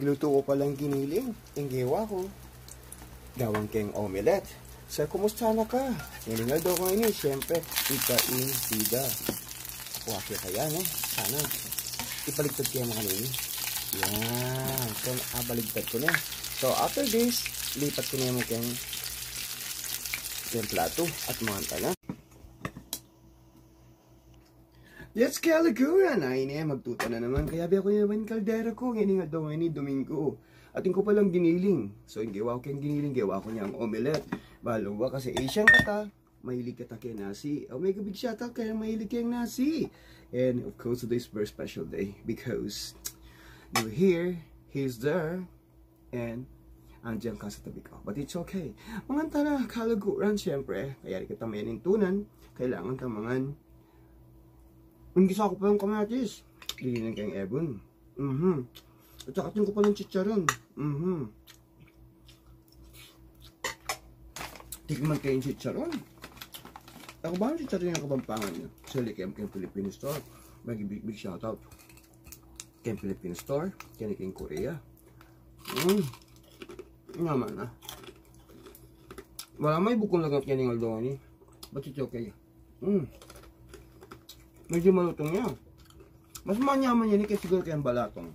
Luto ko palang giniling, inggewa ko. Gawang keng omelette. Sir, kumusta na ka? Nilingal daw ko ini, siyempre, ikain sida. Kuwasya kaya, no? Sana. Ipaligtad kaya mga nini. Yan. So, baligtad ko na. So, after this, lipat ko na yung keng plato at mga na. Yes, kaliguran! Ay niya, magtuta na naman. Kaya biya ko yung kaldera ko. Ngayon nga daw ngayon, Domingo. Ating ko palang giniling. So, yung gawa ko yung giniling, gawa ko niya ang omelette. Balo ba? Kasi Asian kata, mahilig kata kay nasi. Oh, may big shout out kaya mahilig kay nasi. And of course, today is very special day. Because you're here, he's there, and andiyan ka sa tabi ko. But it's okay. Mga tara, kaliguran, syempre. Kaya rin kita may nintunan. Kailangan ka mangan. Ingisa ko pa yung kamatis. Lilinan kayong ebon. At saka ko pa ng chicharon. Tikman kayong chicharon. Ako ba ang chicharon yung kabampangan nyo? Sali kayong Philippine Store. Big shoutout. Kayong Philippine Store. Kayong Korea. Naman na. Wala may bukong lagat yan yung aldo ni. But it's okay. Medyo malutong niya. Mas manyaman yan kasi siguro kayang balatong.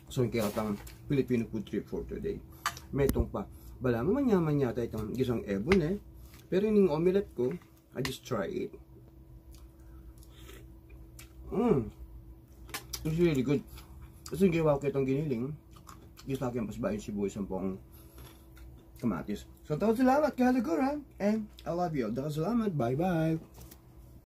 So yung kaya katang Filipino food trip for today. Metong pa. Bala mo manyaman yata itong gisang ebon eh. Pero yung omelette ko, I just try it. It's really good. Kasi yung gawa ko itong giniling, gusto akin pas bayan sibuyas ang pong kamatis. So, salamat, kaliguran. And I love you. Salamat. Bye-bye.